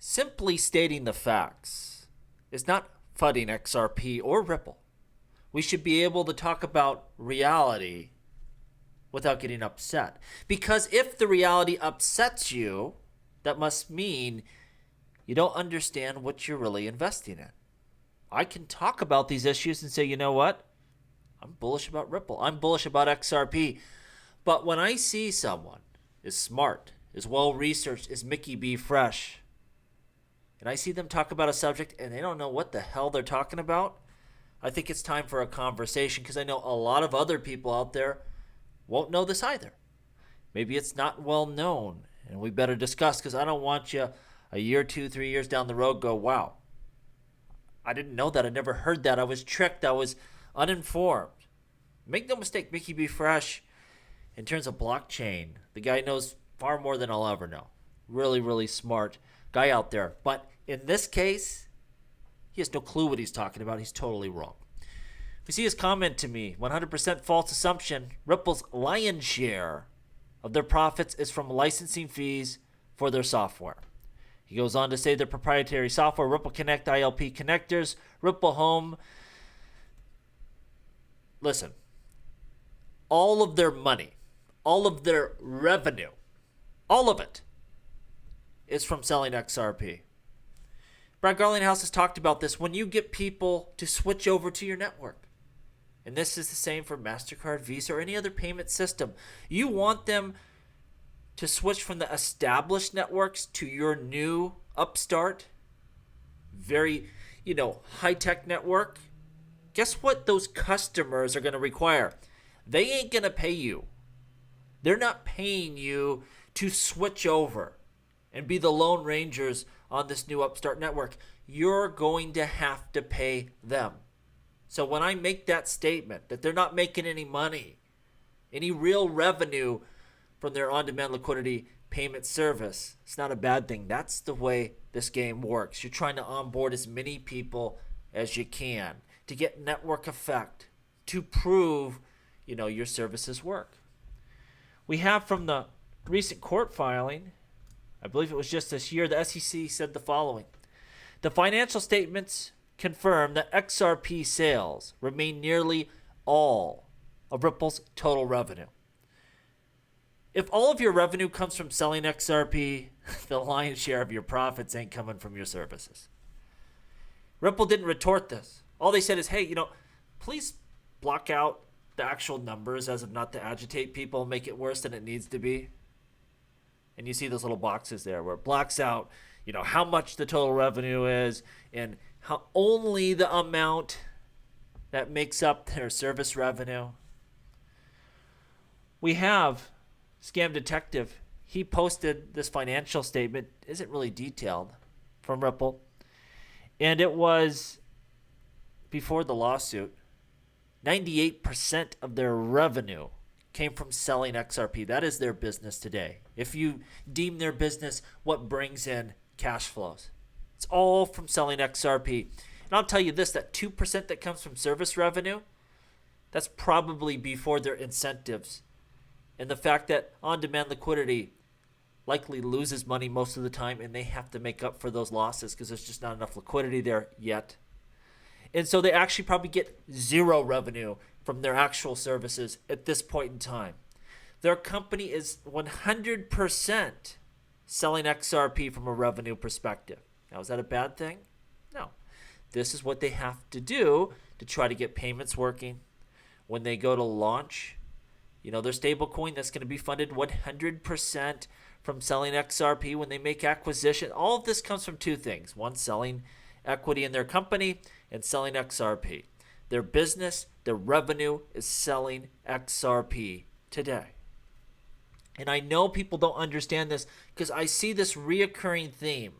Simply stating the facts is not fudding XRP or Ripple. We should be able to talk about reality without getting upset. Because if the reality upsets you, that must mean you don't understand what you're really investing in. I can talk about these issues and say, you know what? I'm bullish about Ripple. I'm bullish about XRP. But when I see someone is smart, is well-researched, is Mickey B. Fresh, and I see them talk about a subject and they don't know what the hell they're talking about, I think it's time for a conversation, because I know a lot of other people out there won't know this either. Maybe it's not well known, and we better discuss, because I don't want you a year, 2, 3 years down the road go, wow, I didn't know that. I never heard that. I was tricked. I was uninformed. Make no mistake, Mickey B. Fresh, in terms of blockchain, the guy knows far more than I'll ever know. Really, really smart guy out there. But in this case, he has no clue what he's talking about. He's totally wrong. We see his comment to me, 100% false assumption. Ripple's lion's share of their profits is from licensing fees for their software. He goes on to say their proprietary software, Ripple Connect ILP connectors, Ripple Home. Listen, all of their money, all of their revenue, all of it is from selling XRP. Brad Garlinghouse has talked about this. When you get people to switch over to your network, and this is the same for MasterCard, Visa, or any other payment system, you want them to switch from the established networks to your new upstart, very, high-tech network. Guess what those customers are going to require? They ain't going to pay you. They're not paying you to switch over and be the Lone Rangers on this new upstart network. You're going to have to pay them. So when I make that statement that they're not making any money, any real revenue from their on-demand liquidity payment service, it's not a bad thing. That's the way this game works. You're trying to onboard as many people as you can to get network effect, to prove, your services work. We have from the recent court filing, I believe it was just this year, the SEC said the following. The financial statements confirm that XRP sales remain nearly all of Ripple's total revenue. If all of your revenue comes from selling XRP, the lion's share of your profits ain't coming from your services. Ripple didn't retort this. All they said is, hey, please block out the actual numbers as of not to agitate people and make it worse than it needs to be. And you see those little boxes there where it blocks out, how much the total revenue is and how only the amount that makes up their service revenue. We have Scam Detective. He posted this financial statement, isn't really detailed, from Ripple. And it was before the lawsuit. 98% of their revenue came from selling XRP. That is their business today. If you deem their business what brings in cash flows, it's all from selling XRP. And I'll tell you this, that 2% that comes from service revenue, that's probably before their incentives. And the fact that on-demand liquidity likely loses money most of the time, and they have to make up for those losses because there's just not enough liquidity there yet. And so they actually probably get zero revenue from their actual services at this point in time. Their company is 100% selling XRP from a revenue perspective. Now, is that a bad thing? No. This is what they have to do to try to get payments working. When they go to launch, their stablecoin, that's going to be funded 100% from selling XRP. When they make acquisition, all of this comes from two things. One, selling equity in their company, and selling XRP. Their business, their revenue is selling XRP today. And I know people don't understand this because I see this reoccurring theme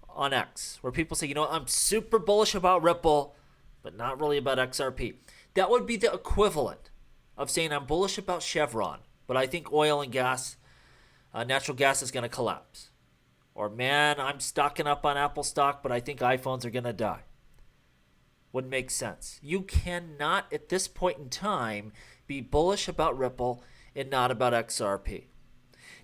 on X where people say, I'm super bullish about Ripple, but not really about XRP. That would be the equivalent of saying I'm bullish about Chevron, but I think oil and gas, natural gas is going to collapse. Or, man, I'm stocking up on Apple stock, but I think iPhones are going to die. Wouldn't make sense. You cannot, at this point in time, be bullish about Ripple and not about XRP.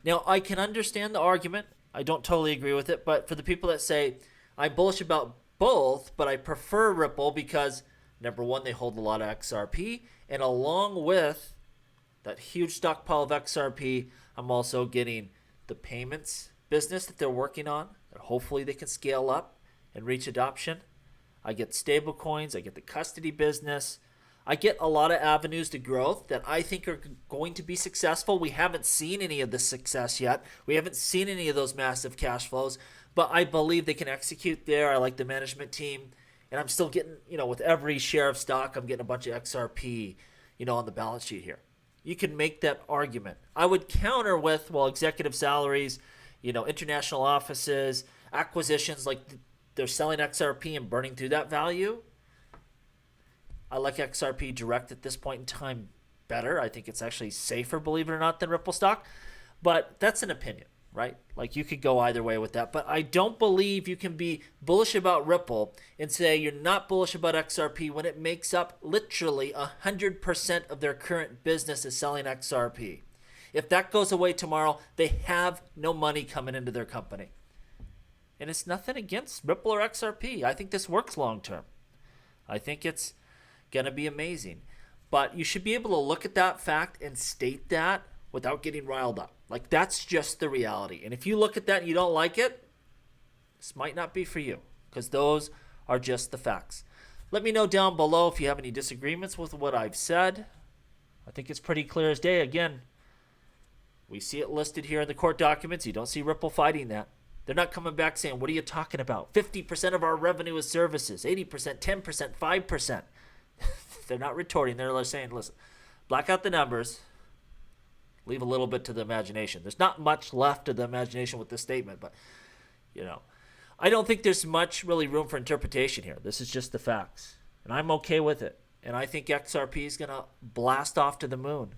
Now, I can understand the argument I don't totally agree with it, but for the people that say I'm bullish about both, but I prefer Ripple because number one, they hold a lot of XRP, and along with that huge stockpile of XRP, I'm also getting the payments business that they're working on, that hopefully they can scale up and reach adoption. I get stable coins, I get the custody business. I get a lot of avenues to growth that I think are going to be successful. We haven't seen any of the success yet. We haven't seen any of those massive cash flows, but I believe they can execute there. I like the management team, and I'm still getting, with every share of stock, I'm getting a bunch of XRP, on the balance sheet here. You can make that argument. I would counter with, executive salaries, international offices, acquisitions, like they're selling XRP and burning through that value. I like XRP Direct at this point in time better. I think it's actually safer, believe it or not, than Ripple stock. But that's an opinion, right? Like you could go either way with that. But I don't believe you can be bullish about Ripple and say you're not bullish about XRP when it makes up literally 100% of their current business is selling XRP. If that goes away tomorrow, they have no money coming into their company. And it's nothing against Ripple or XRP. I think this works long term. I think it's going to be amazing. But you should be able to look at that fact and state that without getting riled up. Like that's just the reality. And if you look at that and you don't like it, this might not be for you because those are just the facts. Let me know down below if you have any disagreements with what I've said. I think it's pretty clear as day. Again, we see it listed here in the court documents. You don't see Ripple fighting that. They're not coming back saying, what are you talking about? 50% of our revenue is services, 80%, 10%, 5%. They're not retorting. They're saying, listen, black out the numbers, leave a little bit to the imagination. There's not much left of the imagination with this statement, but, I don't think there's much really room for interpretation here. This is just the facts, and I'm okay with it. And I think XRP is going to blast off to the moon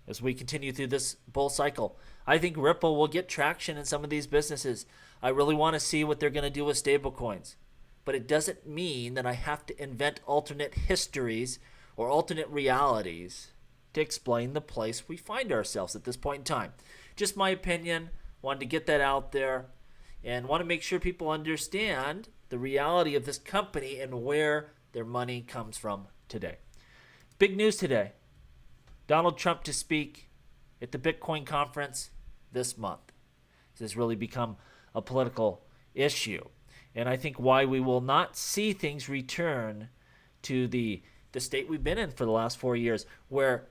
as we continue through this bull cycle. I think Ripple will get traction in some of these businesses. I really want to see what they're going to do with stablecoins. But it doesn't mean that I have to invent alternate histories or alternate realities to explain the place we find ourselves at this point in time. Just my opinion. Wanted to get that out there and want to make sure people understand the reality of this company and where their money comes from today. Big news today. Donald Trump to speak at the Bitcoin conference this month. This has really become a political issue. And I think why we will not see things return to the state we've been in for the last 4 years where,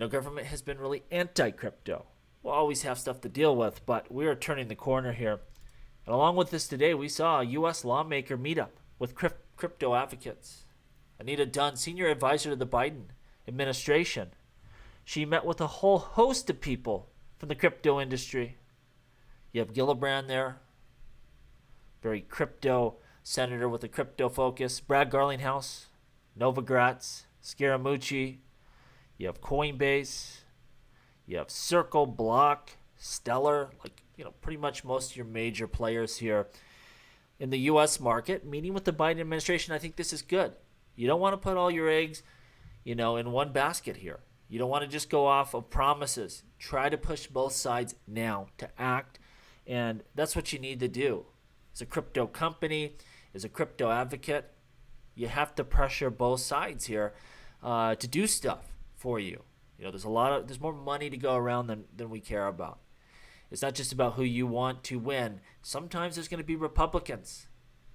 government has been really anti-crypto. We'll always have stuff to deal with, but we are turning the corner here. And along with this today, we saw a U.S. lawmaker meet up with crypto advocates. Anita Dunn, senior advisor to the Biden administration. She met with a whole host of people from the crypto industry. You have Gillibrand there, very crypto senator with a crypto focus. Brad Garlinghouse, Novogratz, Scaramucci. You have Coinbase. You have Circle, Block, Stellar, pretty much most of your major players here in the U.S. market. Meeting with the Biden administration, I think this is good. You don't want to put all your eggs, in one basket here. You don't want to just go off of promises. Try to push both sides now to act, and that's what you need to do. As a crypto company, as a crypto advocate, you have to pressure both sides here to do stuff for you. There's more money to go around than we care about. It's not just about who you want to win. Sometimes there's going to be Republicans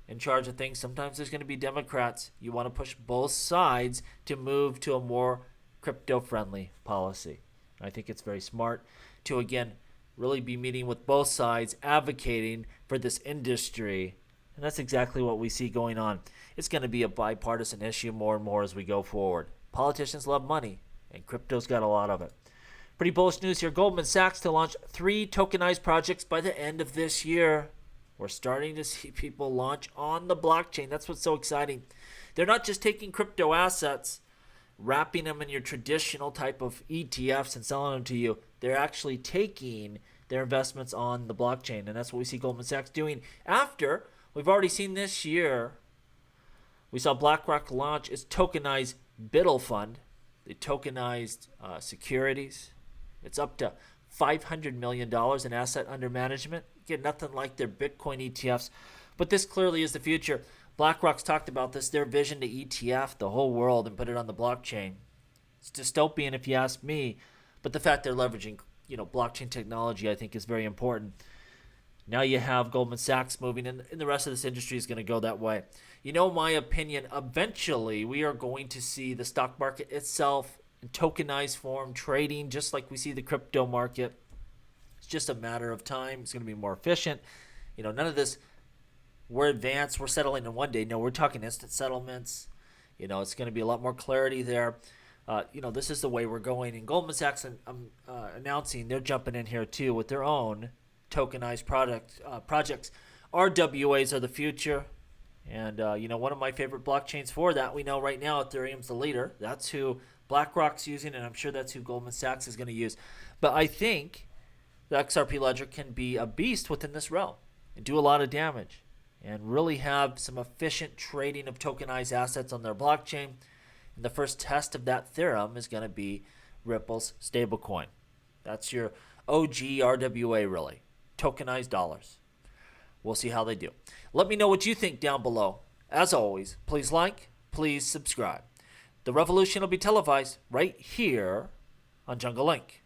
in charge of things. Sometimes there's going to be Democrats. You want to push both sides to move to a more crypto-friendly policy. I think it's very smart to, again, really be meeting with both sides, advocating for this industry. And that's exactly what we see going on. It's going to be a bipartisan issue more and more as we go forward. Politicians love money, and crypto's got a lot of it. Pretty bullish news here. Goldman Sachs to launch 3 tokenized projects by the end of this year. We're starting to see people launch on the blockchain. That's what's so exciting. They're not just taking crypto assets, wrapping them in your traditional type of ETFs and selling them to you. They're actually taking their investments on the blockchain, and that's what we see Goldman Sachs doing. After, we've already seen this year, we saw BlackRock launch its tokenized BIDL fund, the tokenized securities. It's up to $500 million in asset under management. Again, nothing like their Bitcoin ETFs, but this clearly is the future. BlackRock's talked about this, their vision to ETF the whole world and put it on the blockchain. It's dystopian if you ask me, but the fact they're leveraging, blockchain technology, I think is very important. Now you have Goldman Sachs moving, and the rest of this industry is going to go that way. My opinion, eventually we are going to see the stock market itself in tokenized form trading, just like we see the crypto market. It's just a matter of time. It's going to be more efficient. None of this, we're advanced, we're settling in one day. No, we're talking instant settlements. It's going to be a lot more clarity there. This is the way we're going. And Goldman Sachs announcing they're jumping in here too with their own tokenized projects. RWAs are the future. And, one of my favorite blockchains for that, we know right now Ethereum's the leader. That's who BlackRock's using, and I'm sure that's who Goldman Sachs is going to use. But I think the XRP Ledger can be a beast within this realm and do a lot of damage and really have some efficient trading of tokenized assets on their blockchain. And the first test of that theorem is going to be Ripple's stablecoin. That's your OG RWA, really. Tokenized dollars. We'll see how they do. Let me know what you think down below. As always, please like, please subscribe. The revolution will be televised right here on Jungle Link.